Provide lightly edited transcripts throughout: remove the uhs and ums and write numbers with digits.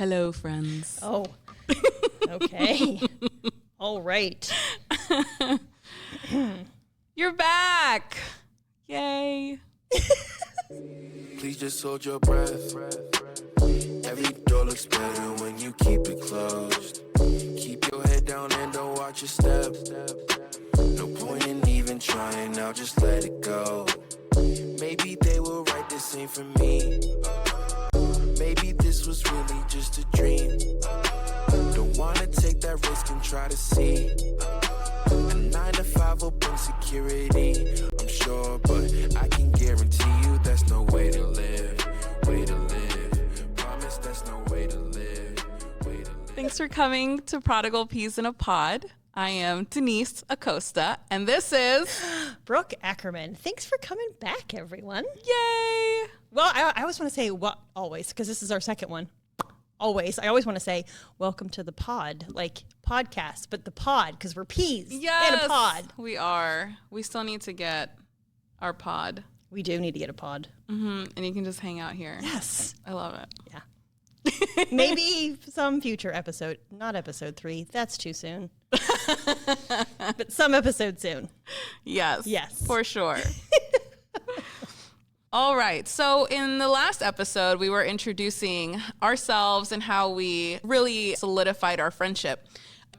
Hello, friends. Oh, okay. All right. You're back. Yay. Please just hold your breath. Every door looks better when you keep it closed. Keep your head down and don't watch your step. No point in even trying now, just let it go. Maybe they will write the same for me. Maybe this was really just a dream. Don't wanna take that risk and try to see. A 9 to 5 will bring security, I'm sure, but I can guarantee you that's no way to live. Way to live. Promise that's no way to live. Way to live. Thanks for coming to Prodigal Peas in a Pod. I am Denise Acosta, and this is Brooke Ackerman. Thanks for coming back, everyone. Yay! Well, I always want to say always, because this is our second one. Always. I always want to say, welcome to the pod, like podcast, but the pod, because we're peas Yes, in a pod. we are. We still need to get our pod. We do need to get a pod. And you can just hang out here. Yes. I love it. Yeah. Maybe some future episode, not episode 3. That's too soon. But some episode soon. Yes. Yes. For sure. All right. So in the last episode, we were introducing ourselves and how we really solidified our friendship.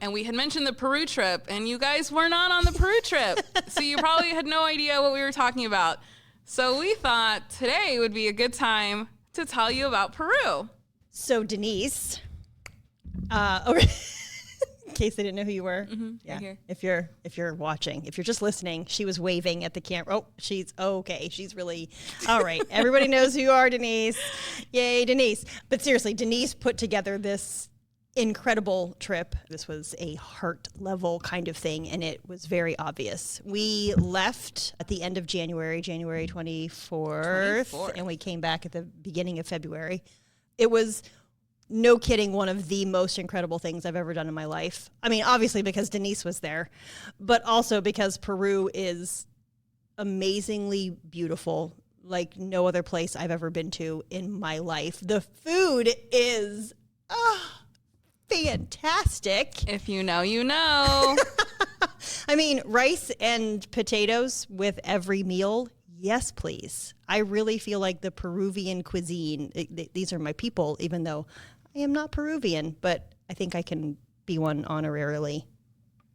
And we had mentioned the Peru trip, and you guys were not on the Peru trip. So you probably had no idea what we were talking about. So we thought today would be a good time to tell you about Peru. So Denise, in case they didn't know who you were, Right here. If you're watching, if you're just listening, she was waving at the camera. Oh, she's okay. She's really all right. Everybody knows who you are, Denise. Yay, Denise! But seriously, Denise put together this incredible trip. This was a heart level kind of thing, and it was very obvious. We left at the end of January 24th, and we came back at the beginning of February. It was, no kidding, one of the most incredible things I've ever done in my life. I mean, obviously because Denise was there, but also because Peru is amazingly beautiful, like no other place I've ever been to in my life. The food is fantastic. If you know, you know. I mean, rice and potatoes with every meal. Yes, please. I really feel like the Peruvian cuisine, these are my people, even though I am not Peruvian, but I think I can be one honorarily,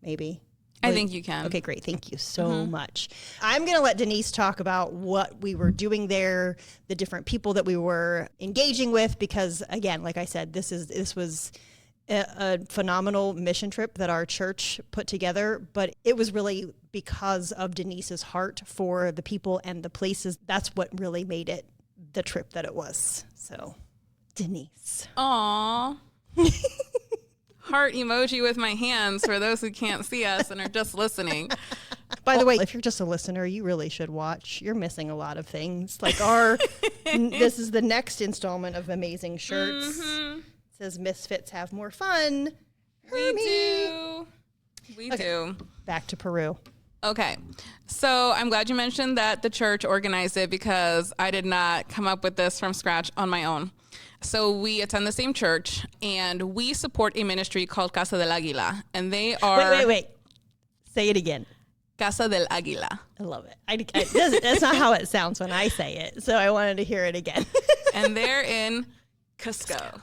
maybe. I think you can. Okay, great. Thank you so much. I'm going to let Denise talk about what we were doing there, the different people that we were engaging with, because again, like I said, this was a phenomenal mission trip that our church put together, but it was really because of Denise's heart for the people and the places. That's what really made it the trip that it was. So, Denise. Aww. Heart emoji with my hands for those who can't see us and are just listening. By the way, if you're just a listener, you really should watch. You're missing a lot of things. Like this is the next installment of Amazing Shirts. It says Misfits have more fun. We do. Back to Peru. Okay. So I'm glad you mentioned that the church organized it, because I did not come up with this from scratch on my own. So we attend the same church, and we support a ministry called Casa del Águila, and they are... Wait. Say it again. Casa del Águila. I love it. That's not how it sounds when I say it, so I wanted to hear it again. And they're in Cusco.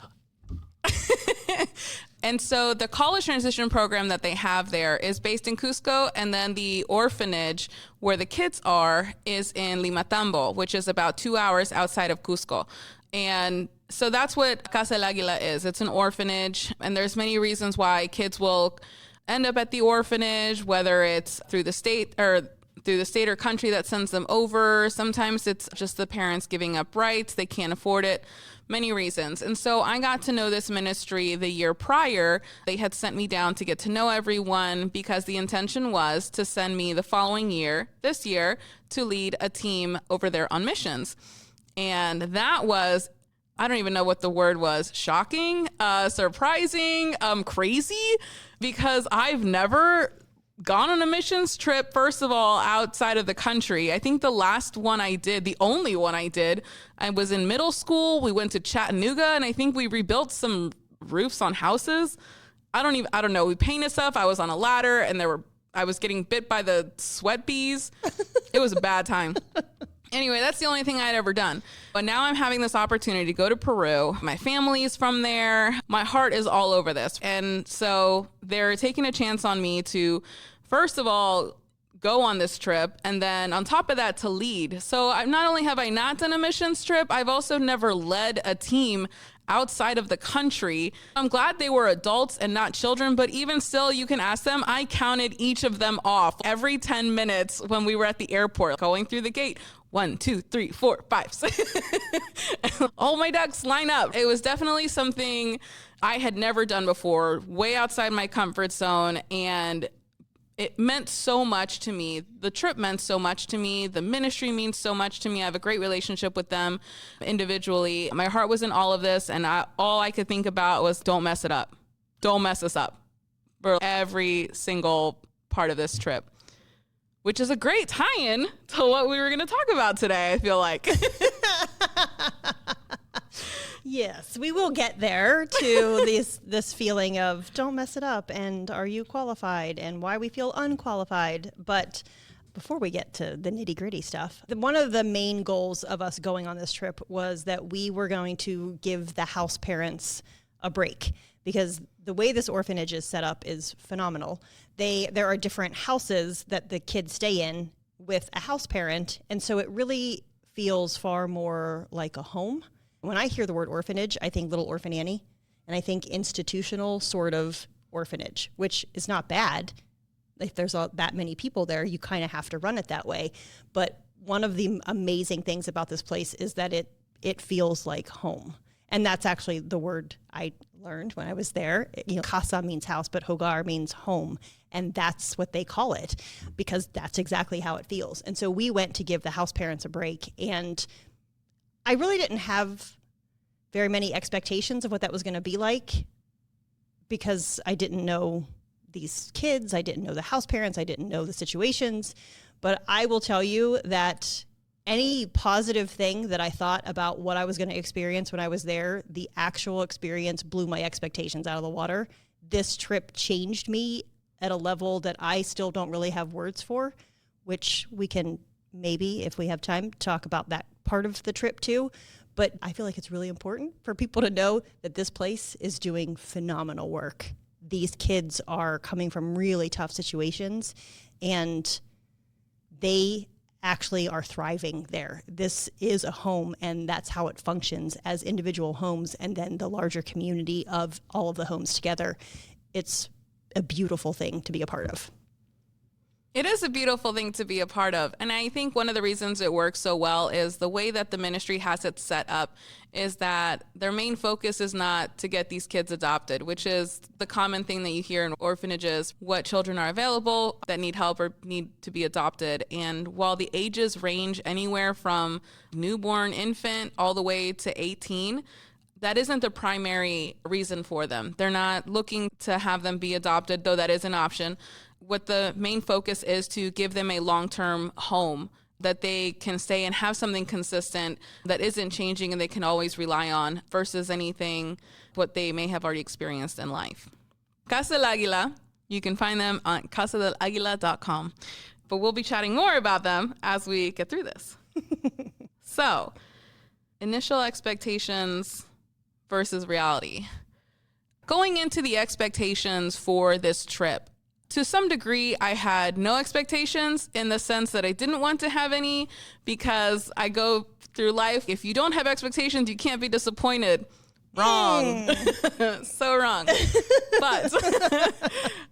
And so the college transition program that they have there is based in Cusco, and then the orphanage where the kids are is in Limatambo, which is about 2 hours outside of Cusco. And so that's what Casa del Águila is. It's an orphanage, and there's many reasons why kids will end up at the orphanage, whether it's through the state or country that sends them over. Sometimes it's just the parents giving up rights. They can't afford it. Many reasons. And so I got to know this ministry the year prior. They had sent me down to get to know everyone, because the intention was to send me the following year, this year, to lead a team over there on missions. And that was, I don't even know what the word was, shocking, surprising, crazy, because I've never gone on a missions trip, first of all, outside of the country. I think the last one I did, the only one I did, I was in middle school. We went to Chattanooga, and I think we rebuilt some roofs on houses. I don't know. We painted stuff. I was on a ladder, and I was getting bit by the sweat bees. It was a bad time. Anyway, that's the only thing I'd ever done. But now I'm having this opportunity to go to Peru. My family's from there. My heart is all over this. And so they're taking a chance on me to, first of all, go on this trip. And then on top of that, to lead. So not only have I not done a missions trip, I've also never led a team outside of the country. I'm glad they were adults and not children, but even still, you can ask them. I counted each of them off every 10 minutes when we were at the airport going through the gate. 1, 2, 3, 4, 5, 6. All my ducks line up. It was definitely something I had never done before, way outside my comfort zone. And it meant so much to me. The trip meant so much to me. The ministry means so much to me. I have a great relationship with them individually. My heart was in all of this. And all I could think about was, don't mess it up. Don't mess us up for every single part of this trip. Which is a great tie-in to what we were going to talk about today, I feel like. Yes, we will get there to this feeling of don't mess it up and are you qualified and why we feel unqualified. But before we get to the nitty-gritty stuff, one of the main goals of us going on this trip was that we were going to give the house parents a break, because the way this orphanage is set up is phenomenal. There are different houses that the kids stay in with a house parent, and so it really feels far more like a home. When I hear the word orphanage, I think Little Orphan Annie, and I think institutional sort of orphanage, which is not bad. If there's that many people there, you kind of have to run it that way. But one of the amazing things about this place is that it feels like home. And that's actually the word I learned when I was there. Casa means house, but hogar means home. And that's what they call it, because that's exactly how it feels. And so we went to give the house parents a break. And I really didn't have very many expectations of what that was going to be like, because I didn't know these kids. I didn't know the house parents. I didn't know the situations. But I will tell you that any positive thing that I thought about what I was going to experience when I was there, the actual experience blew my expectations out of the water. This trip changed me at a level that I still don't really have words for, which we can maybe, if we have time, talk about that part of the trip too. But I feel like it's really important for people to know that this place is doing phenomenal work. These kids are coming from really tough situations, and they actually are thriving there. This is a home, and that's how it functions as individual homes, and then the larger community of all of the homes together. It's a beautiful thing to be a part of. It is a beautiful thing to be a part of. And I think one of the reasons it works so well is the way that the ministry has it set up is that their main focus is not to get these kids adopted, which is the common thing that you hear in orphanages, what children are available that need help or need to be adopted. And while the ages range anywhere from newborn infant all the way to 18, that isn't the primary reason for them. They're not looking to have them be adopted, though that is an option. What the main focus is to give them a long-term home that they can stay and have something consistent that isn't changing and they can always rely on versus anything what they may have already experienced in life. Casa del Águila, you can find them on casadelaguila.com. But we'll be chatting more about them as we get through this. So, initial expectations versus reality. Going into the expectations for this trip, to some degree, I had no expectations in the sense that I didn't want to have any, because I go through life. If you don't have expectations, you can't be disappointed. Wrong. So wrong. But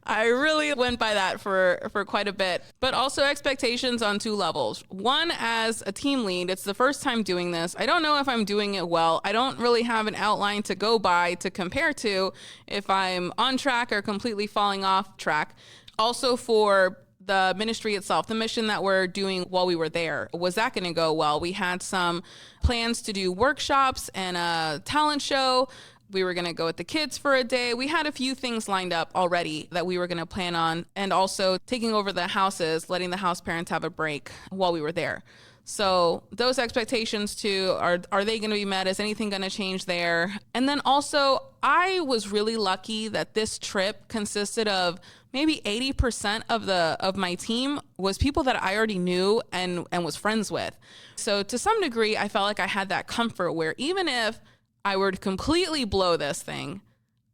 I really went by that for quite a bit. But also expectations on two levels. One, as a team lead, it's the first time doing this. I don't know if I'm doing it well. I don't really have an outline to go by to compare to if I'm on track or completely falling off track. Also for the ministry itself, the mission that we're doing while we were there, was that going to go well? We had some plans to do workshops and a talent show. We were going to go with the kids for a day. We had a few things lined up already that we were going to plan on, and also taking over the houses, letting the house parents have a break while we were there. So those expectations too, are they going to be met? Is anything going to change there? And then also, I was really lucky that this trip consisted of maybe 80% of my team was people that I already knew and was friends with. So to some degree, I felt like I had that comfort where even if I were to completely blow this thing,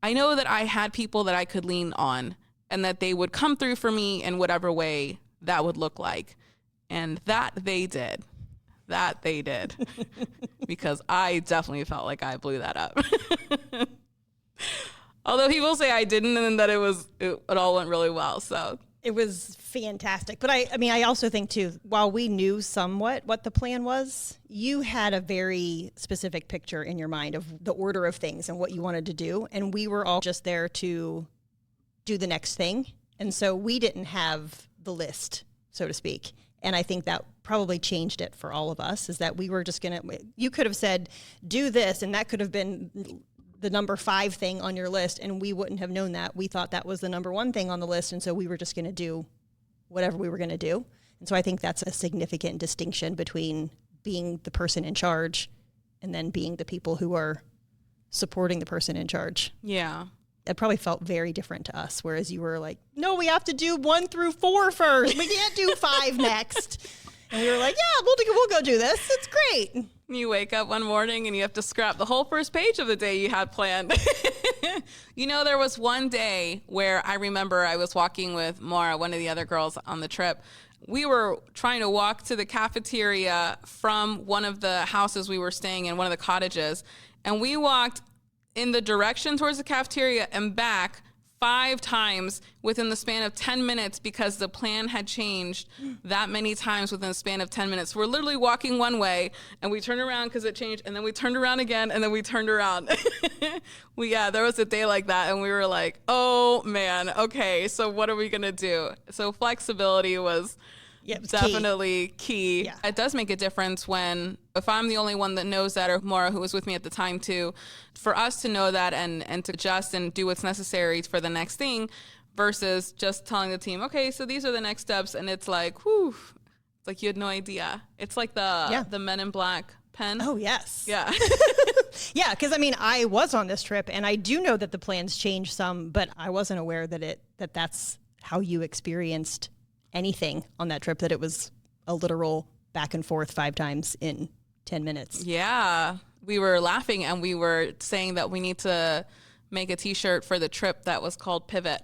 I know that I had people that I could lean on and that they would come through for me in whatever way that would look like. And that they did. Because I definitely felt like I blew that up. Although people say I didn't, and that it all went really well. So it was fantastic. But I also think too, while we knew somewhat what the plan was, you had a very specific picture in your mind of the order of things and what you wanted to do. And we were all just there to do the next thing. And so we didn't have the list, so to speak. And I think that probably changed it for all of us, is that we were just you could have said, do this, and that could have been the number 5 thing on your list, and we wouldn't have known that. We thought that was the number 1 thing on the list, and so we were just going to do whatever we were going to do. And so I think that's a significant distinction between being the person in charge and then being the people who are supporting the person in charge. Yeah. It probably felt very different to us, whereas you were like, no, we have to do 1 through 4 first. We can't do 5 next. And we were like, yeah, we'll go do this. It's great. You wake up one morning and you have to scrap the whole first page of the day you had planned. There was one day where I remember I was walking with Maura, one of the other girls on the trip. We were trying to walk to the cafeteria from one of the houses we were staying in, one of the cottages, and we walked in the direction towards the cafeteria and back 5 times within the span of 10 minutes because the plan had changed that many times within the span of 10 minutes. We're literally walking one way and we turned around because it changed, and then we turned around again, and then we turned around. There was a day like that, and we were like, oh man, okay, so what are we gonna do? So flexibility was definitely key. Yeah. It does make a difference if I'm the only one that knows that, or Maura, who was with me at the time too, for us to know that and to adjust and do what's necessary for the next thing versus just telling the team, okay, so these are the next steps. And it's like, whew, it's like you had no idea. It's like the Men in Black pen. Oh, yes. Yeah. Yeah, because I was on this trip, and I do know that the plans changed some, but I wasn't aware that that's how you experienced anything on that trip, that it was a literal back and forth 5 times in 10 minutes. Yeah. We were laughing and we were saying that we need to make a t-shirt for the trip that was called Pivot.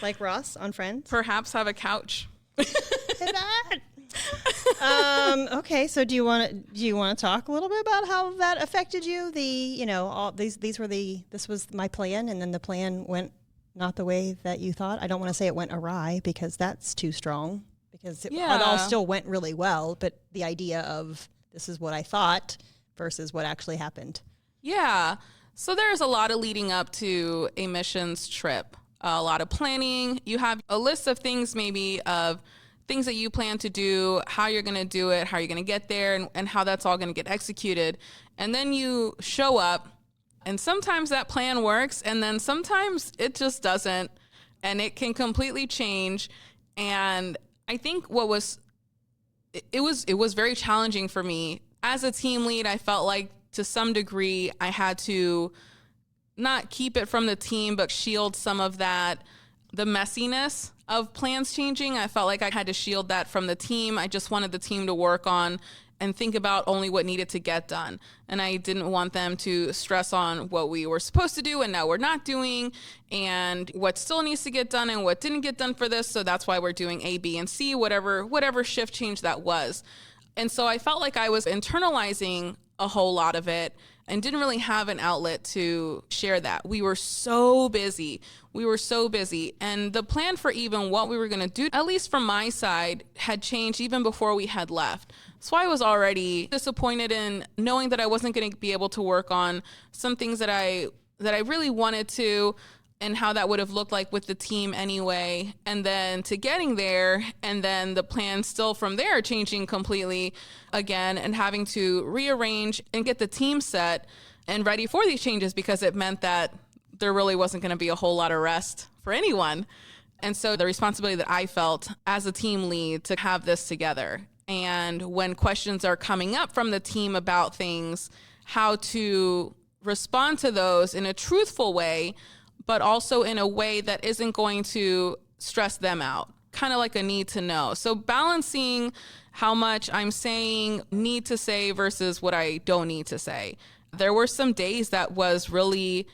Like Ross on Friends? Perhaps have a couch. Pivot. Okay, so do you want to talk a little bit about how that affected you? This was my plan, and then the plan went not the way that you thought. I don't want to say it went awry, because that's too strong, because it all still went really well, but the idea of this is what I thought versus what actually happened. Yeah. So there's a lot of leading up to a missions trip, a lot of planning. You have a list of things, maybe of things that you plan to do, how you're going to do it, how you're going to get there, and how that's all going to get executed. And then you show up, and sometimes that plan works, and then sometimes it just doesn't, and it can completely change. And I think it was very challenging for me. As a team lead, I felt like to some degree I had to not keep it from the team, but shield some of that, the messiness of plans changing. I felt like I had to shield that from the team. I just wanted the team to work on and think about only what needed to get done. And I didn't want them to stress on what we were supposed to do and now we're not doing, and what still needs to get done and what didn't get done for this. So that's why we're doing A, B, and C, whatever shift change that was. And so I felt like I was internalizing a whole lot of it and didn't really have an outlet to share that. We were so busy. And the plan for even what we were going to do, at least from my side, had changed even before we had left. So I was already disappointed in knowing that I wasn't going to be able to work on some things that I really wanted to. and how that would have looked like with the team anyway, and then to getting there, and then the plan still from there changing completely again, and having to rearrange and get the team set and ready for these changes, because it meant that there really wasn't going to be a whole lot of rest for anyone. And so the responsibility that I felt as a team lead to have this together, and when questions are coming up from the team about things, how to respond to those in a truthful way, but also in a way that isn't going to stress them out, kind of like a need to know. So balancing how much I'm saying need to say versus what I don't need to say. There were some days that was really,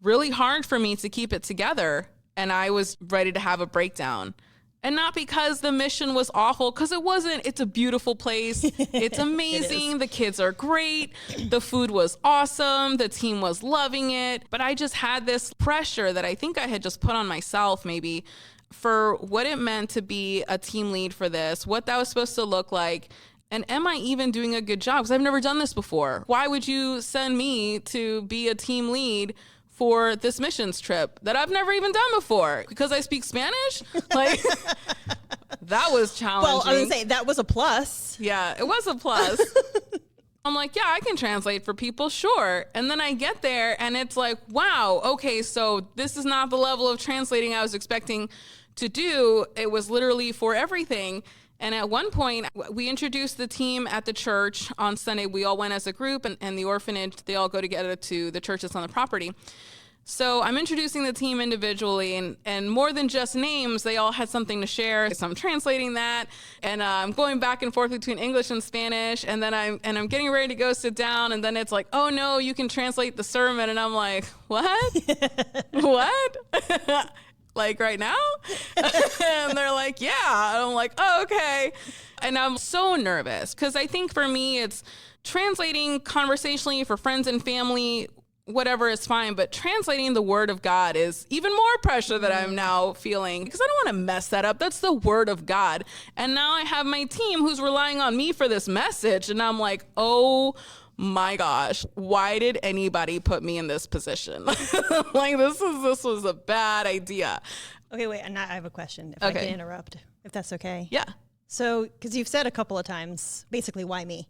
really hard for me to keep it together, and I was ready to have a breakdown. And not because the mission was awful, because it wasn't. It's a beautiful place. It's amazing. The kids are great. The food was awesome. The team was loving it. But I just had this pressure that I think I had just put on myself maybe for what it meant to be a team lead for this, what that was supposed to look like. And am I even doing a good job? Because I've never done this before. Why would you send me to be a team lead for this missions trip that I've never even done before? Because I speak Spanish? Like, that was challenging. Well, I would say that was a plus. Yeah, it was a plus. I'm like, yeah, I can translate for people, sure. And then I get there and it's like, wow, okay, so this is not the level of translating I was expecting to do. It was literally for everything. And at one point, we introduced the team at the church on Sunday. We all went as a group, and the orphanage, they all go together to the church that's on the property. So I'm introducing the team individually, and more than just names, they all had something to share. So I'm translating that, and I'm going back and forth between English and Spanish, and then I'm getting ready to go sit down, and then it's like, oh no, you can translate the sermon, and I'm like, what? What? Like right now? And they're like, yeah. And I'm like, oh, okay. And I'm so nervous because I think for me, it's translating conversationally for friends and family, whatever is fine. But translating the word of God is even more pressure that I'm now feeling because I don't want to mess that up. That's the word of God. And now I have my team who's relying on me for this message. And I'm like, oh my gosh, why did anybody put me in this position? Like this was a bad idea. Okay, wait, and I have a question if I can interrupt, if that's okay. Yeah. So, because you've said a couple of times, basically, why me?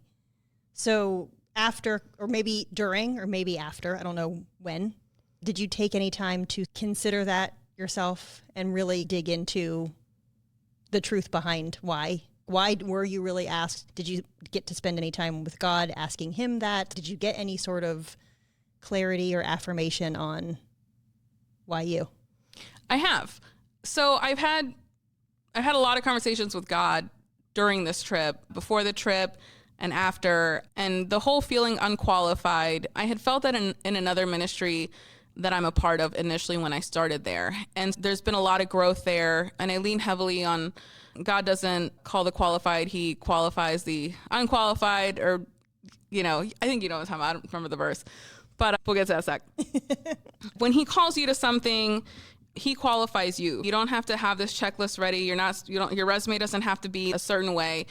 So after, or maybe during, or maybe after, I don't know when, did you take any time to consider that yourself and really dig into the truth behind why? Why were you really asked? Did you get to spend any time with God asking him that? Did you get any sort of clarity or affirmation on why you? I have. So I've had a lot of conversations with God during this trip, before the trip and after, and the whole feeling unqualified. I had felt that in another ministry that I'm a part of initially when I started there. And there's been a lot of growth there, and I lean heavily on God doesn't call the qualified, he qualifies the unqualified, or, you know, I think you know what I'm talking about. I don't remember the verse, but we'll get to that in a sec. When he calls you to something, he qualifies you. You don't have to have this checklist ready. Your resume doesn't have to be a certain way.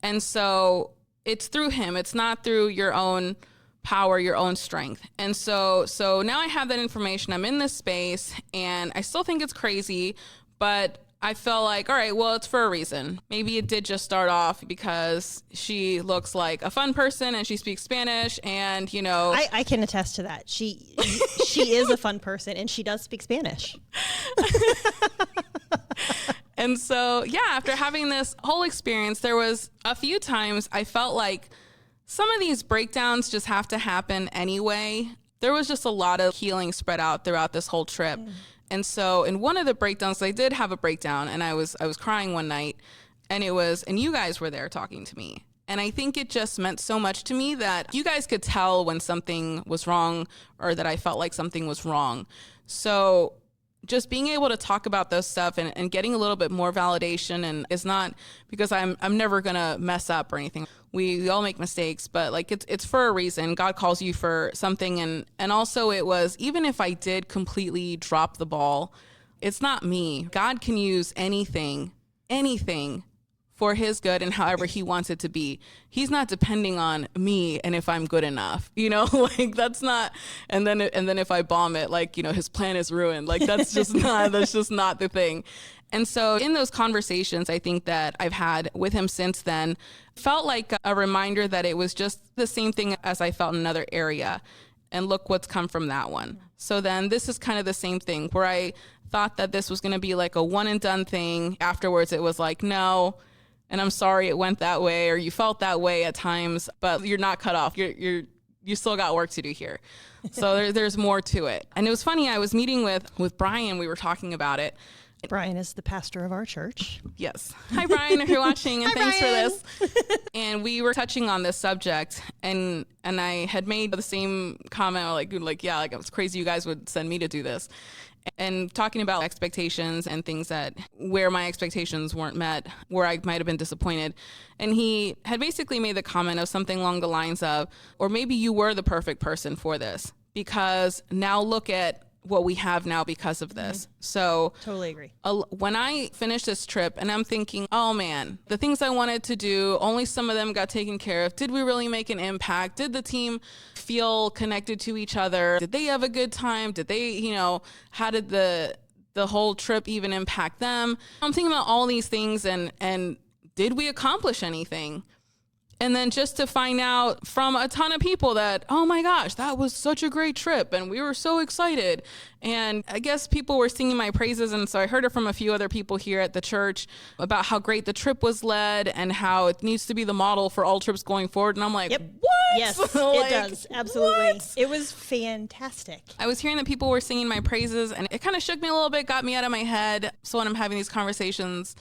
And so it's through him. It's not through your own power, your own strength. And so now I have that information. I'm in this space and I still think it's crazy, but I felt like, all right, well, it's for a reason. Maybe it did just start off because she looks like a fun person and she speaks Spanish, and, you know. I can attest to that. She is a fun person and she does speak Spanish. And so, yeah, after having this whole experience, there was a few times I felt like some of these breakdowns just have to happen anyway. There was just a lot of healing spread out throughout this whole trip. And so in one of the breakdowns, I did have a breakdown, and I was crying one night, and you guys were there talking to me. And I think it just meant so much to me that you guys could tell when something was wrong or that I felt like something was wrong. So just being able to talk about those stuff and getting a little bit more validation, and it's not because I'm never gonna mess up or anything. We all make mistakes, but like it's for a reason. God calls you for something, and also it was, even if I did completely drop the ball, it's not me. God can use anything for his good and however he wants it to be. He's not depending on me and if I'm good enough, like that's not, and then if I bomb it, like, his plan is ruined. Like that's just not the thing. And so in those conversations, I think that I've had with him since then, felt like a reminder that it was just the same thing as I felt in another area. And look what's come from that one. So then this is kind of the same thing where I thought that this was going to be like a one and done thing. Afterwards, it was like, no, and I'm sorry it went that way, or you felt that way at times, but you're not cut off. You still got work to do here. So there's more to it. And it was funny. I was meeting with Brian. We were talking about it. Brian is the pastor of our church. Yes. Hi, Brian, if you're watching, and Hi, thanks Brian. for this. And we were touching on this subject, and I had made the same comment, like, yeah, like it was crazy you guys would send me to do this. And talking about expectations and things that where my expectations weren't met, where I might have been disappointed. And he had basically made the comment of something along the lines of, or maybe you were the perfect person for this, because now look at what we have now because of this. So Totally agree. When I finished this trip and I'm thinking, oh man, the things I wanted to do, only some of them got taken care of. Did we really make an impact? Did the team feel connected to each other? Did they have a good time? Did they, how did the whole trip even impact them? I'm thinking about all these things and did we accomplish anything? And then just to find out from a ton of people that, oh my gosh, that was such a great trip and we were so excited. And I guess people were singing my praises. And so I heard it from a few other people here at the church about how great the trip was led and how it needs to be the model for all trips going forward. And I'm like, Yep. what? Yes, Like, it does. Absolutely. what? It was fantastic. I was hearing that people were singing my praises and it kind of shook me a little bit, got me out of my head. So when I'm having these conversations,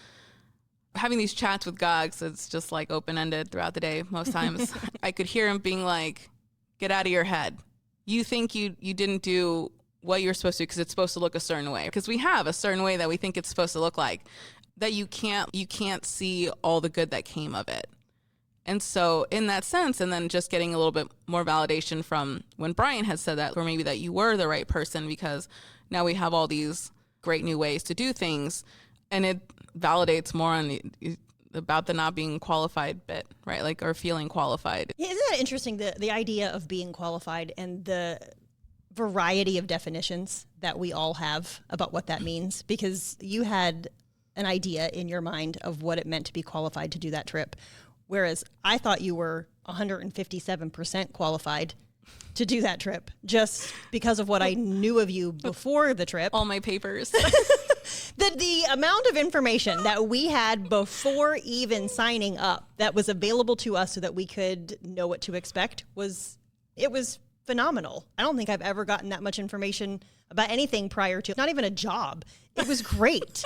having these chats with Gogs, it's just like open-ended throughout the day most times. I could hear him being like, get out of your head. You think you didn't do what you're supposed to because it's supposed to look a certain way. Because we have a certain way that we think it's supposed to look like, that you can't see all the good that came of it. And so in that sense, and then just getting a little bit more validation from when Brian had said that, or maybe that you were the right person because now we have all these great new ways to do things. And it validates more on about the not being qualified bit, right? Like, or feeling qualified. Yeah, isn't that interesting, the idea of being qualified and the variety of definitions that we all have about what that means? Because you had an idea in your mind of what it meant to be qualified to do that trip, whereas I thought you were 157% qualified to do that trip just because of what I knew of you before the trip. All my papers. The amount of information that we had before even signing up that was available to us so that we could know what to expect was phenomenal. I don't think I've ever gotten that much information about anything prior to, not even a job. It was great.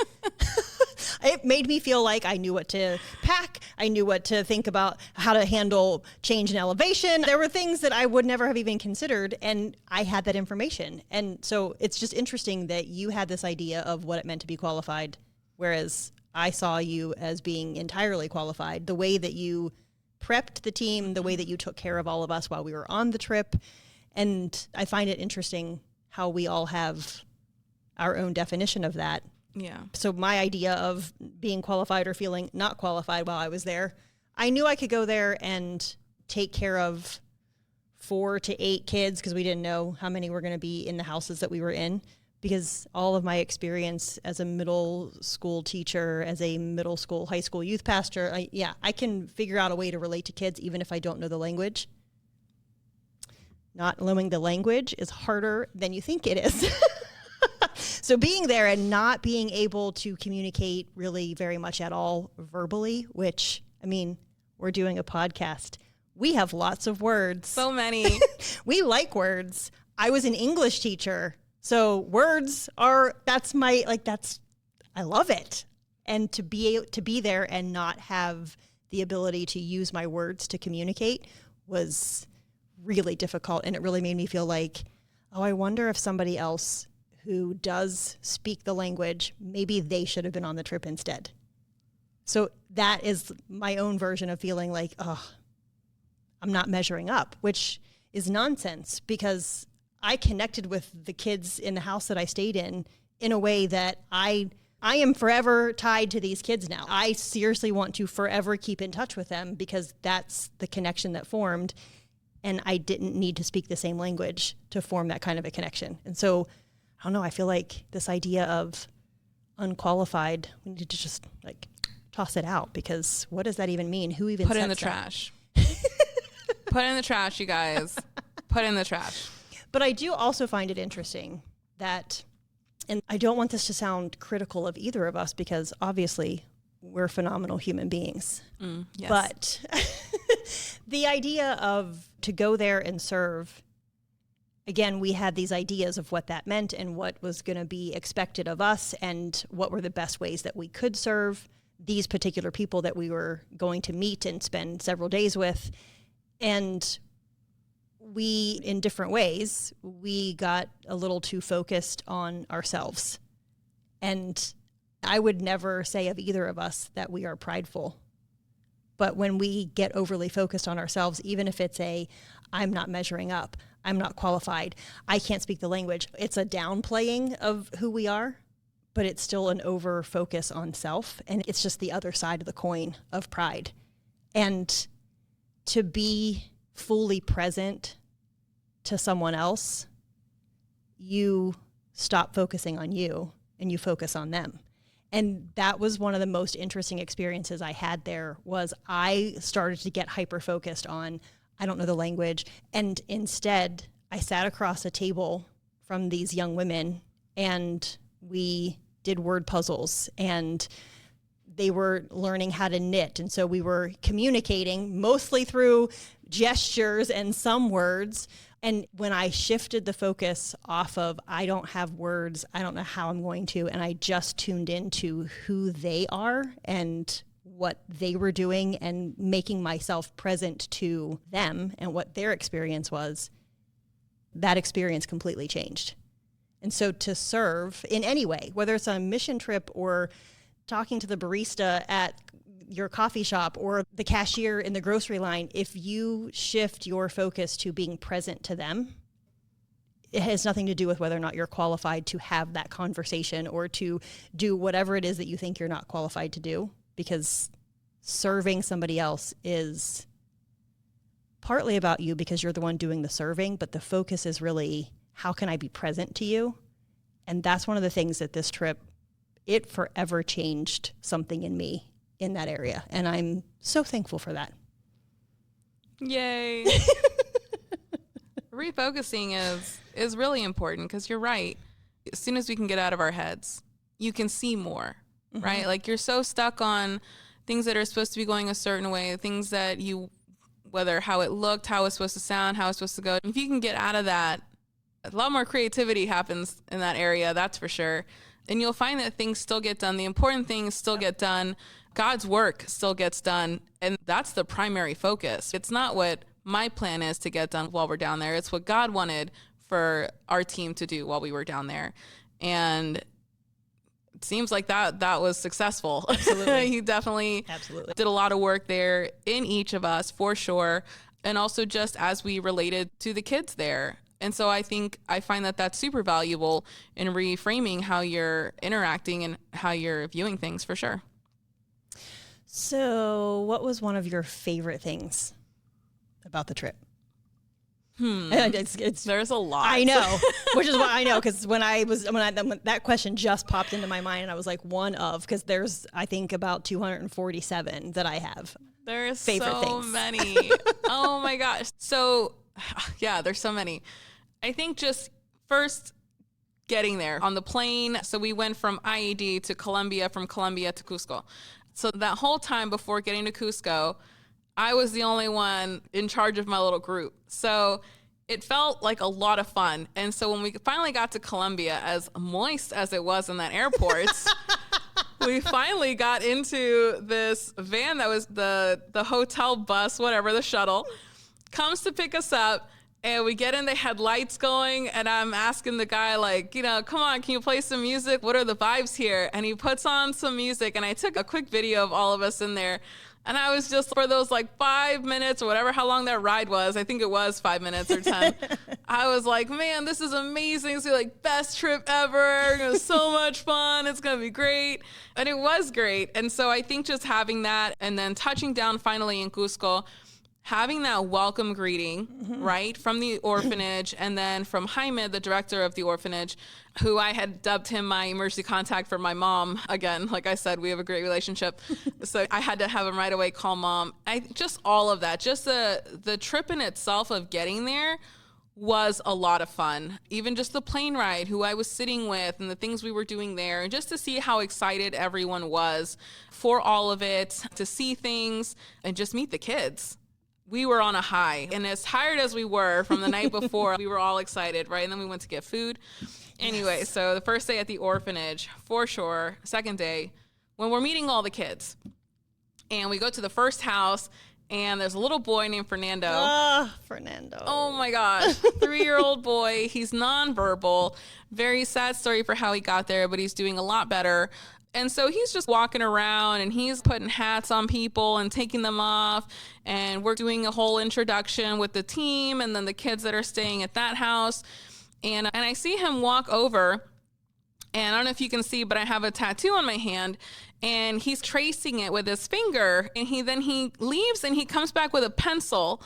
It made me feel like I knew what to pack. I knew what to think about, how to handle change in elevation. There were things that I would never have even considered, and I had that information. And so it's just interesting that you had this idea of what it meant to be qualified, whereas I saw you as being entirely qualified. The way that you prepped the team, the way that you took care of all of us while we were on the trip. And I find it interesting how we all have our own definition of that. Yeah. So my idea of being qualified or feeling not qualified while I was there, I knew I could go there and take care of 4 to 8 kids because we didn't know how many were going to be in the houses that we were in, because all of my experience as a middle school teacher, as a middle school, high school youth pastor, I can figure out a way to relate to kids even if I don't know the language. Not knowing the language is harder than you think it is. So being there and not being able to communicate really very much at all verbally, which, I mean, we're doing a podcast. We have lots of words. So many. We like words. I was an English teacher. So words are, I love it. And to be there and not have the ability to use my words to communicate was really difficult. And it really made me feel like, oh, I wonder if somebody else who does speak the language, maybe they should have been on the trip instead. So that is my own version of feeling like, oh, I'm not measuring up, which is nonsense because I connected with the kids in the house that I stayed in a way that I I am forever tied to these kids now. I seriously want to forever keep in touch with them because that's the connection that formed. And I didn't need to speak the same language to form that kind of a connection. And so, I don't know, I feel like this idea of unqualified, we need to just like toss it out, because what does that even mean? Who even put it in the that? trash? Put it in the trash, you guys. Put it in the trash. But I do also find it interesting that, and I don't want this to sound critical of either of us, because obviously we're phenomenal human beings. Yes. But the idea of to go there and serve, again, we had these ideas of what that meant and what was going to be expected of us and what were the best ways that we could serve these particular people that we were going to meet and spend several days with. And we, in different ways, we got a little too focused on ourselves. And I would never say of either of us that we are prideful. But when we get overly focused on ourselves, even if it's I'm not measuring up, I'm not qualified, I can't speak the language, it's a downplaying of who we are, but it's still an over focus on self. And it's just the other side of the coin of pride. And to be fully present to someone else, you stop focusing on you and you focus on them. And that was one of the most interesting experiences I had there. Was I started to get hyper focused on, I don't know the language. And instead I sat across a table from these young women and we did word puzzles, and they were learning how to knit. And so we were communicating mostly through gestures and some words. And when I shifted the focus off of, I don't have words, I don't know how I'm going to, and I just tuned into who they are and what they were doing and making myself present to them and what their experience was, that experience completely changed. And so to serve in any way, whether it's on a mission trip or talking to the barista at your coffee shop or the cashier in the grocery line, if you shift your focus to being present to them, it has nothing to do with whether or not you're qualified to have that conversation or to do whatever it is that you think you're not qualified to do, because serving somebody else is partly about you because you're the one doing the serving, but the focus is really, how can I be present to you? And that's one of the things that this trip, it forever changed something in me in that area. And I'm so thankful for that. Yay. Refocusing is really important, because you're right. As soon as we can get out of our heads, you can see more, right? Like, you're so stuck on things that are supposed to be going a certain way, things that whether how it looked, how it's supposed to sound, how it's supposed to go. If you can get out of that, a lot more creativity happens in that area, that's for sure. And you'll find that things still get done. The important things still get done. God's work still gets done. And that's the primary focus. It's not what my plan is to get done while we're down there. It's what God wanted for our team to do while we were down there. And it seems like that was successful. Absolutely. He definitely did a lot of work there in each of us, for sure. And also just as we related to the kids there. And so I find that that's super valuable in reframing how you're interacting and how you're viewing things, for sure. So what was one of your favorite things about the trip? There's a lot. I know, which is what I know, because when that question just popped into my mind, and I was like, because there's, I think, about 247 that I have. There's favorite so things. many. Oh my gosh. So yeah, there's so many. I think just first getting there on the plane. So we went from IED to Colombia, from Colombia to Cusco. So that whole time before getting to Cusco, I was the only one in charge of my little group. So it felt like a lot of fun. And so when we finally got to Colombia, as moist as it was in that airport, we finally got into this van that was the hotel bus, whatever, the shuttle, comes to pick us up. And we get in, they had lights going, and I'm asking the guy, like, come on, can you play some music? What are the vibes here? And he puts on some music, and I took a quick video of all of us in there. And I was just, for those like 5 minutes or whatever, how long that ride was, I think it was 5 minutes or 10. I was like, man, this is amazing. It's like best trip ever. It was so much fun. It's going to be great. And it was great. And so I think just having that and then touching down finally in Cusco, having that welcome greeting, right, from the orphanage, and then from Jaime, the director of the orphanage, who I had dubbed him my emergency contact for my mom. Again, like I said, we have a great relationship. So I had to have him right away call mom. Just all of that, just the trip in itself of getting there was a lot of fun. Even just the plane ride, who I was sitting with, and the things we were doing there, and just to see how excited everyone was for all of it, to see things and just meet the kids. We were on a high, and as tired as we were from the night before, we were all excited, right? And then we went to get food. Anyway, yes. So the first day at the orphanage, for sure. Second day, when we're meeting all the kids, and we go to the first house, and there's a little boy named Fernando. Fernando. Oh my gosh, 3-year-old boy. He's nonverbal. Very sad story for how he got there, but he's doing a lot better. And so he's just walking around and he's putting hats on people and taking them off. And we're doing a whole introduction with the team and then the kids that are staying at that house. And I see him walk over, and I don't know if you can see, but I have a tattoo on my hand, and he's tracing it with his finger. And he leaves and he comes back with a pencil.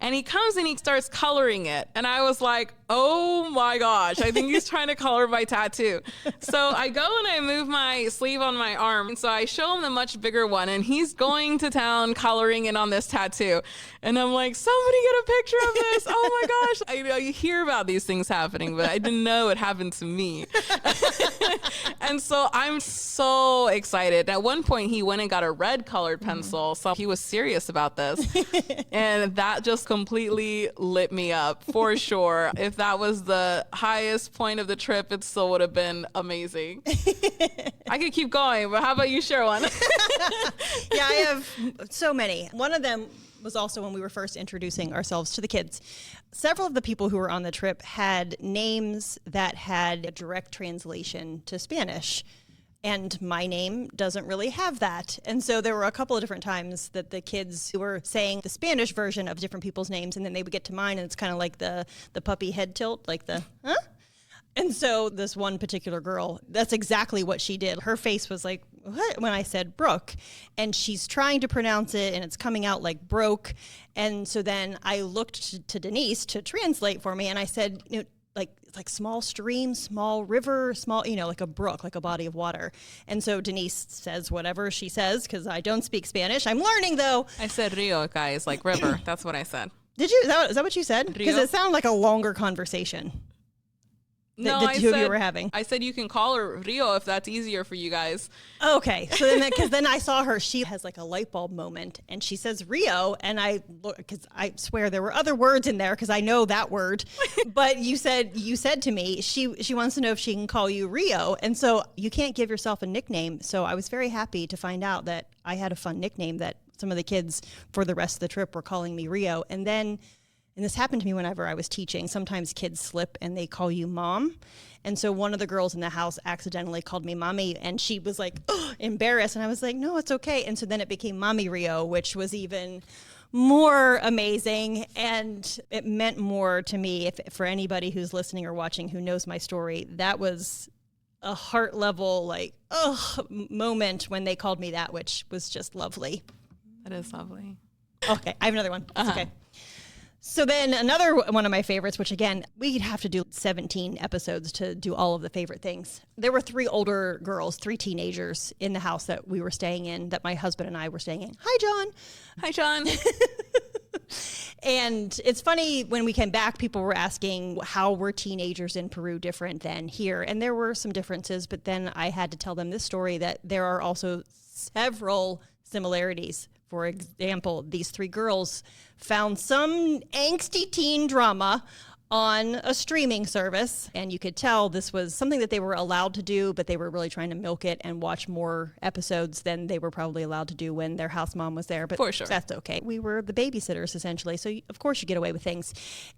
And he comes and he starts coloring it. And I was like, oh my gosh, I think he's trying to color my tattoo. So I go and I move my sleeve on my arm. And so I show him the much bigger one, and he's going to town coloring in on this tattoo. And I'm like, somebody get a picture of this. Oh my gosh. I know you hear about these things happening, but I didn't know it happened to me. And so I'm so excited. At one point, he went and got a red colored pencil. So he was serious about this. And that just completely lit me up for sure. If that was the highest point of the trip, it still would have been amazing. I could keep going, but how about you share one? Yeah, I have so many. One of them was also when we were first introducing ourselves to the kids. Several of the people who were on the trip had names that had a direct translation to Spanish. And my name doesn't really have that. And so there were a couple of different times that the kids were saying the Spanish version of different people's names, and then they would get to mine, and it's kind of like the puppy head tilt, like the, huh? And so this one particular girl, that's exactly what she did. Her face was like, what? When I said Brooke, and she's trying to pronounce it, and it's coming out like broke. And so then I looked to Denise to translate for me, and I said, like small stream, small river, small, like a brook, like a body of water. And so Denise says whatever she says, because I don't speak Spanish. I'm learning, though. I said Rio, guys, like river. That's what I said. Did you? Is that what you said? Because Rio? it sounded like a longer conversation. No, the two of you were having. I said you can call her Rio if that's easier for you guys. Okay, so then because then I saw her, she has like a light bulb moment, and she says Rio, and I look, because I swear there were other words in there because I know that word, but you said to me she wants to know if she can call you Rio, and so you can't give yourself a nickname. So I was very happy to find out that I had a fun nickname that some of the kids for the rest of the trip were calling me Rio, and this happened to me whenever I was teaching. Sometimes kids slip and they call you mom. And so one of the girls in the house accidentally called me mommy, and she was like, embarrassed. And I was like, no, it's okay. And so then it became Mommy Rio, which was even more amazing. And it meant more to me. If for anybody who's listening or watching who knows my story, that was a heart level, moment when they called me that, which was just lovely. That is lovely. Okay, I have another one. It's okay. So then another one of my favorites, which again, we'd have to do 17 episodes to do all of the favorite things. There were 3 older girls, 3 teenagers in the house that we were staying in, that my husband and I were staying in. Hi, John. Hi, John. And it's funny, when we came back, people were asking how were teenagers in Peru different than here? And there were some differences, but then I had to tell them this story that there are also several similarities. For example, these 3 girls found some angsty teen drama on a streaming service, and you could tell this was something that they were allowed to do, but they were really trying to milk it and watch more episodes than they were probably allowed to do when their house mom was there. But for sure, that's okay. We were the babysitters, essentially, so of course you get away with things.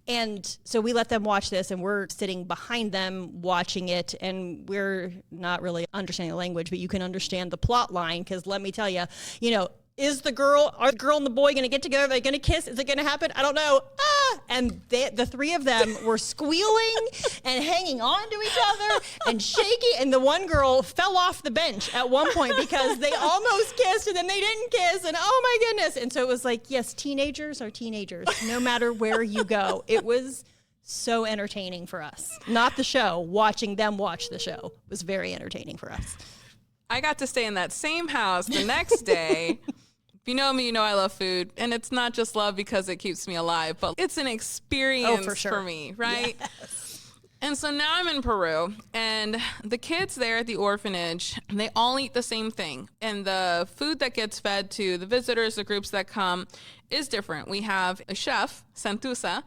And so we let them watch this, and we're sitting behind them watching it, and we're not really understanding the language, but you can understand the plot line, because let me tell you, are the girl and the boy going to get together? Are they going to kiss? Is it going to happen? I don't know. And the three of them were squealing and hanging on to each other and shaking. And the one girl fell off the bench at one point because they almost kissed and then they didn't kiss. And oh my goodness. And so it was like, yes, teenagers are teenagers, no matter where you go. It was so entertaining for us. Not the show. Watching them watch the show was very entertaining for us. I got to stay in that same house the next day. If you know me, you know I love food. And it's not just love because it keeps me alive, but it's an experience for me, right? Yes. And so now I'm in Peru, and the kids there at the orphanage, they all eat the same thing. And the food that gets fed to the visitors, the groups that come, is different. We have a chef, Santusa,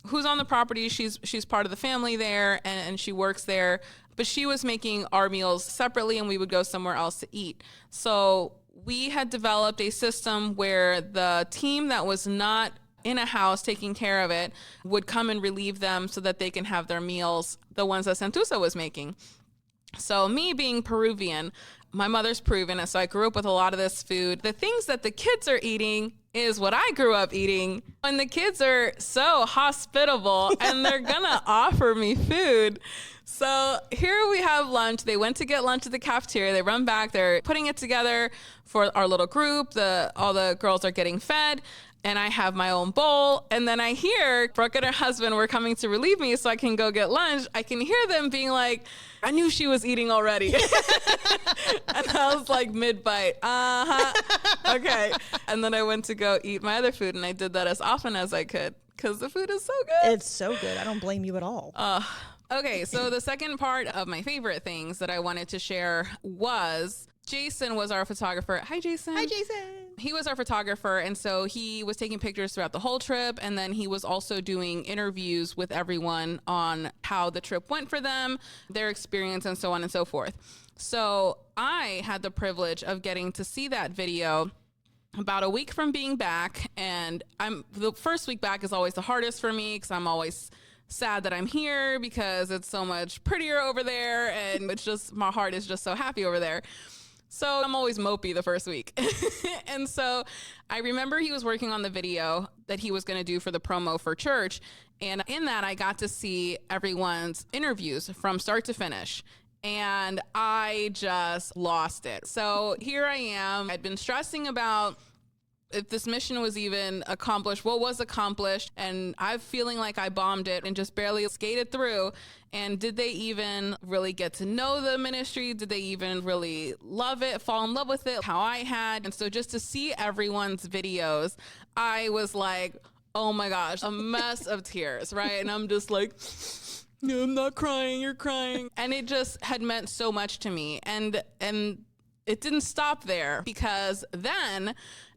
who's on the property. She's part of the family there, and she works there. But she was making our meals separately, and we would go somewhere else to eat. So we had developed a system where the team that was not in a house taking care of it would come and relieve them so that they can have their meals, the ones that Santusa was making. So me being Peruvian, my mother's Peruvian, and so I grew up with a lot of this food. The things that the kids are eating is what I grew up eating. And the kids are so hospitable and they're gonna offer me food. So here we have lunch. They went to get lunch at the cafeteria. They run back. They're putting it together for our little group. All the girls are getting fed. And I have my own bowl. And then I hear Brooke and her husband were coming to relieve me so I can go get lunch. I can hear them being like, I knew she was eating already. And I was like mid-bite. Okay. And then I went to go eat my other food. And I did that as often as I could because the food is so good. It's so good. I don't blame you at all. Okay. So the second part of my favorite things that I wanted to share was Jason was our photographer. Hi, Jason. Hi, Jason. He was our photographer, and so he was taking pictures throughout the whole trip, and then he was also doing interviews with everyone on how the trip went for them, their experience, and so on and so forth. So I had the privilege of getting to see that video about a week from being back, and the first week back is always the hardest for me because I'm always sad that I'm here because it's so much prettier over there, and it's just, my heart is just so happy over there. So I'm always mopey the first week. And so I remember he was working on the video that he was going to do for the promo for church. And in that, I got to see everyone's interviews from start to finish. And I just lost it. So here I am. I'd been stressing about if this mission was even accomplished, what was accomplished, and I'm feeling like I bombed it and just barely skated through. And did they even really get to know the ministry? Did they even really love it, fall in love with it, how I had? And so just to see everyone's videos, I was like, oh my gosh, a mess of tears, right? And I'm just like, no, I'm not crying, you're crying. And it just had meant so much to me. And it didn't stop there, because then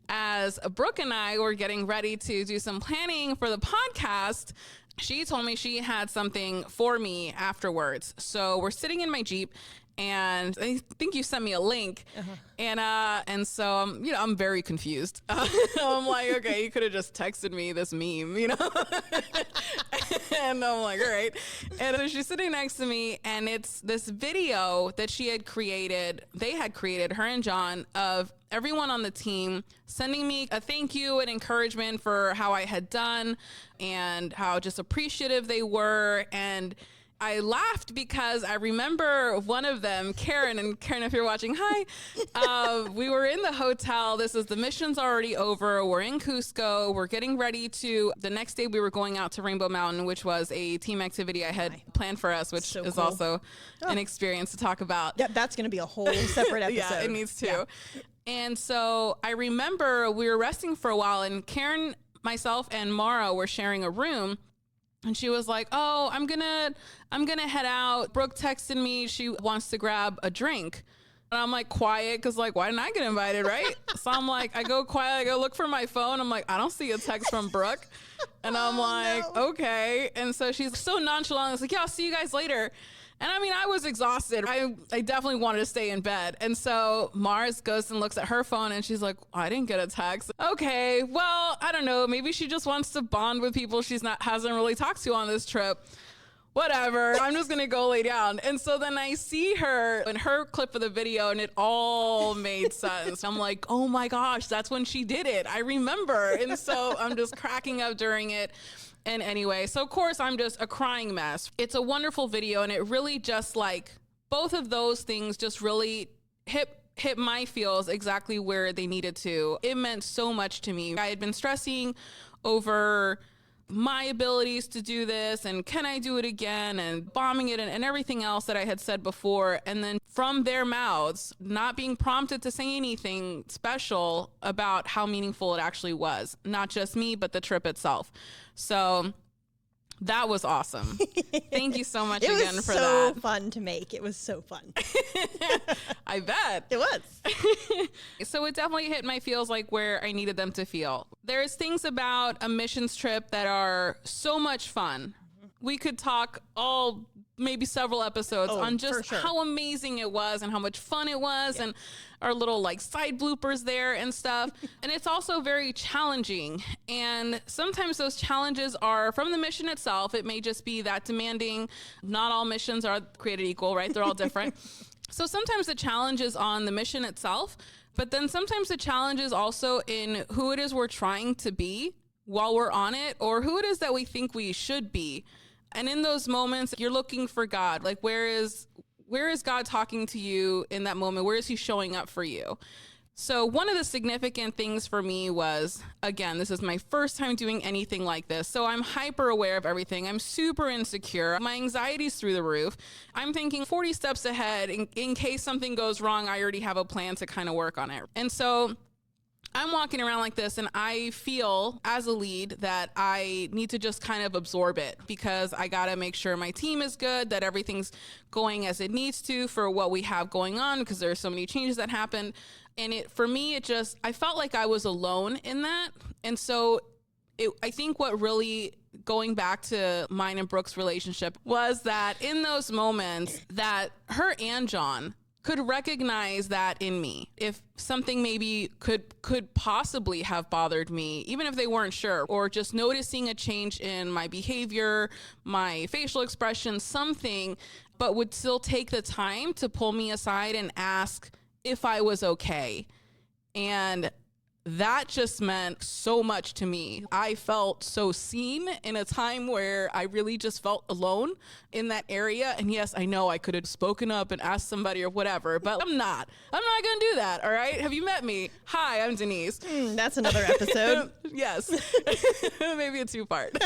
as Brooke and I were getting ready to do some planning for the podcast, she told me she had something for me afterwards. So we're sitting in my Jeep, and I think you sent me a link. And so I'm very confused. I'm like, okay, you could have just texted me this meme, And I'm like, all right. And so she's sitting next to me, and it's this video that she had created. They had created, her and John, of everyone on the team sending me a thank you and encouragement for how I had done and how just appreciative they were. And I laughed because I remember one of them, Karen, and Karen, if you're watching, hi. We were in the hotel. The mission's already over. We're in Cusco. We're getting ready the next day we were going out to Rainbow Mountain, which was a team activity I had planned for us, which is also an experience to talk about. Yeah, that's going to be a whole separate episode. Yeah, it needs to. Yeah. And so I remember we were resting for a while, and Karen, myself, and Mara were sharing a room. And she was like, oh, I'm gonna head out. Brooke texted me. She wants to grab a drink. And I'm like, quiet, because why didn't I get invited, right? So I'm like, I go quiet. I go look for my phone. I'm like, I don't see a text from Brooke. And I'm okay. And so she's so nonchalant. I was like, yeah, I'll see you guys later. And I mean, I was exhausted. I definitely wanted to stay in bed. And so Mars goes and looks at her phone, and she's like, I didn't get a text. Okay, well, I don't know. Maybe she just wants to bond with people hasn't really talked to on this trip. whatever, I'm just going to go lay down. And so then I see her in her clip of the video and it all made sense. I'm like, oh my gosh, that's when she did it. I remember. And so I'm just cracking up during it. And anyway, so of course I'm just a crying mess. It's a wonderful video, and it really just like both of those things just really hit my feels exactly where they needed to. It meant so much to me. I had been stressing over my abilities to do this and can I do it again and bombing it and everything else that I had said before. And then from their mouths, not being prompted to say anything special about how meaningful it actually was. Not just me, but the trip itself. So that was awesome. Thank you so much again for that. It was so fun to make. It was so fun. I bet. It was. So it definitely hit my feels like where I needed them to feel. There's things about a missions trip that are so much fun. We could talk maybe several episodes on just how amazing it was and how much fun it was and our little like side bloopers there and stuff. And it's also very challenging. And sometimes those challenges are from the mission itself. It may just be that demanding. Not all missions are created equal, right? They're all different. So sometimes the challenge is on the mission itself, but then sometimes the challenge is also in who it is we're trying to be while we're on it, or who it is that we think we should be. And in those moments, you're looking for God. Like, where is God talking to you in that moment? Where is he showing up for you? So one of the significant things for me was, again, this is my first time doing anything like this. So I'm hyper aware of everything. I'm super insecure. My anxiety's through the roof. I'm thinking 40 steps ahead. In case something goes wrong, I already have a plan to kind of work on it. And so I'm walking around like this, and I feel as a lead that I need to just kind of absorb it, because I got to make sure my team is good, that everything's going as it needs to for what we have going on, because there are so many changes that happened. And for me, I felt like I was alone in that. And so I think what really, going back to mine and Brooke's relationship, was that in those moments that her and John could recognize that in me. If something maybe could possibly have bothered me, even if they weren't sure, or just noticing a change in my behavior, my facial expression, something, but would still take the time to pull me aside and ask if I was okay. And that just meant so much to me. I felt so seen in a time where I really just felt alone in that area. And yes, I know I could have spoken up and asked somebody or whatever, but I'm not going to do that. All right. Have you met me? Hi, I'm Denise. That's another episode. Yes. Maybe a two-part.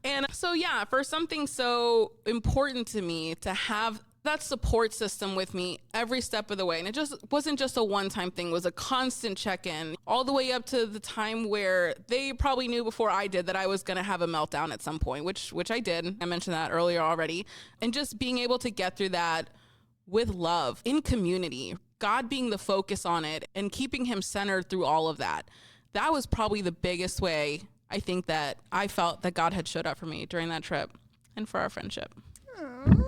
And so, yeah, for something so important to me to have that support system with me every step of the way. And it just wasn't just a one-time thing. It was a constant check-in all the way up to the time where they probably knew before I did that I was going to have a meltdown at some point, which I did. I mentioned that earlier already. And just being able to get through that with love in community, God being the focus on it and keeping him centered through all of that. That was probably the biggest way I think that I felt that God had showed up for me during that trip and for our friendship. Aww.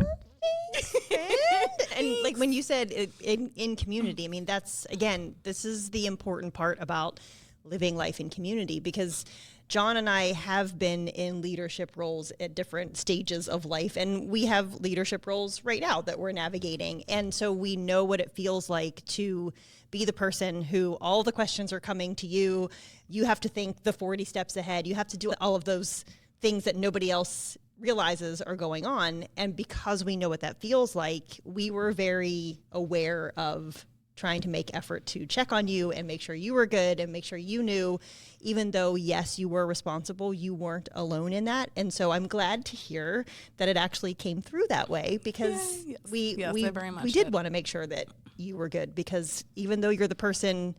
And like when you said in community, I mean, that's, again, this is the important part about living life in community, because John and I have been in leadership roles at different stages of life, and we have leadership roles right now that we're navigating. And so we know what it feels like to be the person who all the questions are coming to you. You have to think the 40 steps ahead. You have to do all of those things that nobody else realizes are going on. And because we know what that feels like, we were very aware of trying to make effort to check on you and make sure you were good and make sure you knew, even though, yes, you were responsible, you weren't alone in that. And so I'm glad to hear that it actually came through that way, because we did want to make sure that you were good, because even though you're the person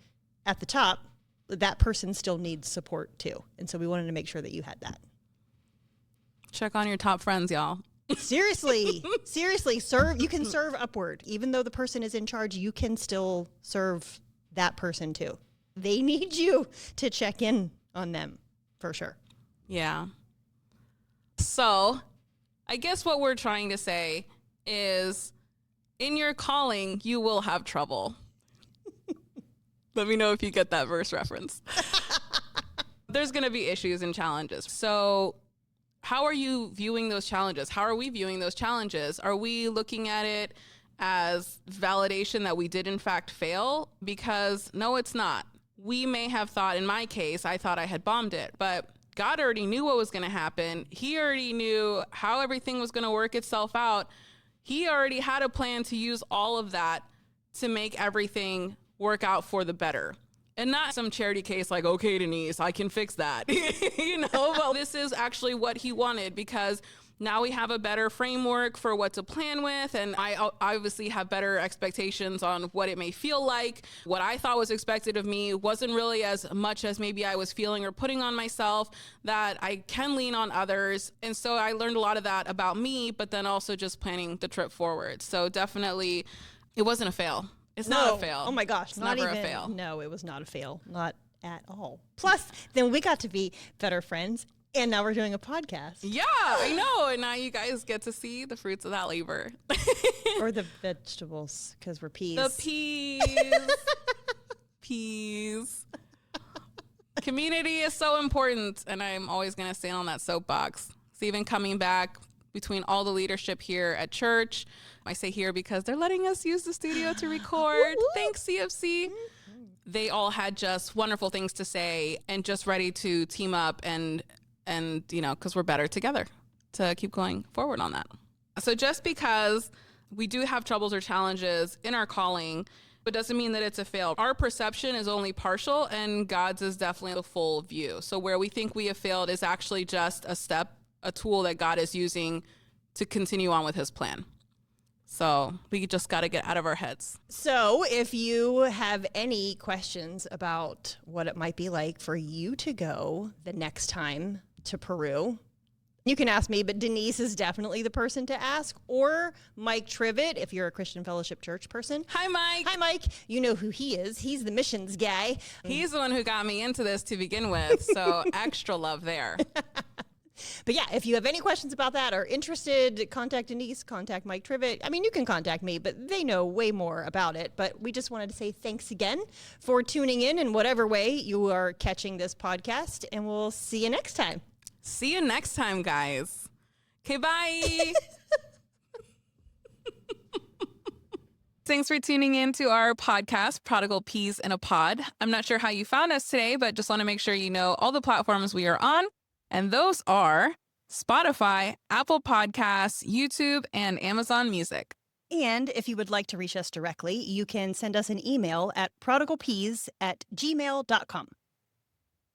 at the top, that person still needs support too. And so we wanted to make sure that you had that. Check on your top friends, y'all. Seriously, serve. You can serve upward. Even though the person is in charge, you can still serve that person too. They need you to check in on them for sure. Yeah. So I guess what we're trying to say is, in your calling, you will have trouble. Let me know if you get that verse reference. There's going to be issues and challenges. So how are you viewing those challenges? How are we viewing those challenges? Are we looking at it as validation that we did in fact fail? Because no, it's not. We may have thought, in my case, I thought I had bombed it, but God already knew what was going to happen. He already knew how everything was going to work itself out. He already had a plan to use all of that to make everything work out for the better. And not some charity case like, okay, Denise, I can fix that. Well, this is actually what he wanted, because now we have a better framework for what to plan with. And I obviously have better expectations on what it may feel like. What I thought was expected of me wasn't really as much as maybe I was feeling or putting on myself, that I can lean on others. And so I learned a lot of that about me, but then also just planning the trip forward. So definitely it wasn't a fail. It's not a fail. Oh my gosh. It's never a fail. No, it was not a fail. Not at all. Plus, then we got to be better friends. And now we're doing a podcast. Yeah, I know. And now you guys get to see the fruits of that labor. Or the vegetables, because we're peas. The peas. Peas. Community is so important. And I'm always going to stand on that soapbox. It's even coming back between all the leadership here at church. I say here because they're letting us use the studio to record. Thanks, CFC. They all had just wonderful things to say and just ready to team up and because we're better together to keep going forward on that. So just because we do have troubles or challenges in our calling, but doesn't mean that it's a fail. Our perception is only partial, and God's is definitely the full view. So where we think we have failed is actually just a tool that God is using to continue on with his plan. So we just got to get out of our heads. So if you have any questions about what it might be like for you to go the next time to Peru, you can ask me, but Denise is definitely the person to ask, or Mike Trivet, if you're a Christian Fellowship Church person. Hi, Mike. Hi, Mike. You know who he is. He's the missions guy. He's the one who got me into this to begin with, so extra love there. But yeah, if you have any questions about that or interested, contact Denise, contact Mike Trivet. I mean, you can contact me, but they know way more about it. But we just wanted to say thanks again for tuning in whatever way you are catching this podcast, and we'll see you next time. See you next time, guys. Okay, bye. Thanks for tuning in to our podcast, Prodigal Peas in a Pod. I'm not sure how you found us today, but just want to make sure you know all the platforms we are on. And those are Spotify, Apple Podcasts, YouTube, and Amazon Music. And if you would like to reach us directly, you can send us an email at prodigalpeas@gmail.com.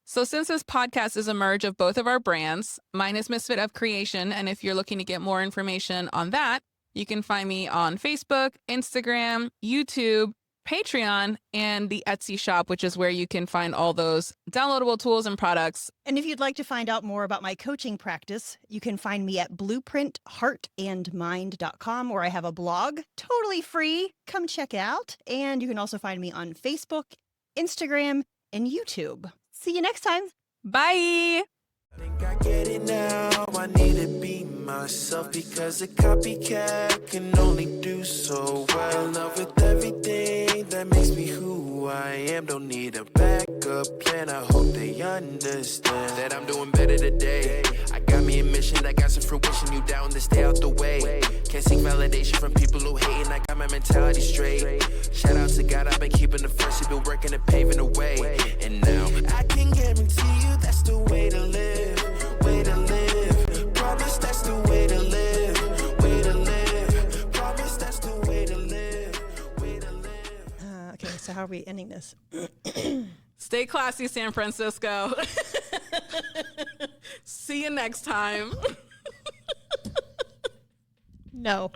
So since this podcast is a merge of both of our brands, mine is Misfit of Creation. And if you're looking to get more information on that, you can find me on Facebook, Instagram, YouTube, Patreon, and the Etsy shop, which is where you can find all those downloadable tools and products. And if you'd like to find out more about my coaching practice, you can find me at blueprintheartandmind.com, where I have a blog, totally free. Come check it out. And you can also find me on Facebook, Instagram, and YouTube. See you next time. Bye. I think I get it now. I need to be myself, because a copycat can only do so well. In love with everything that makes me who I am. Don't need a backup plan. I hope they understand that I'm doing better today. I got me a mission, I got some fruition. You down to stay out the way. Can't seek validation from people who hating. I got my mentality straight. Shout out to God, I've been keeping the first. He's been working and paving the way. And now I can guarantee you that's the way to live. Way to live. Promise that's the way to live. Way to live. Promise that's the way to live. Way to live. Okay, so how are we ending this? Stay classy, San Francisco. See you next time. No.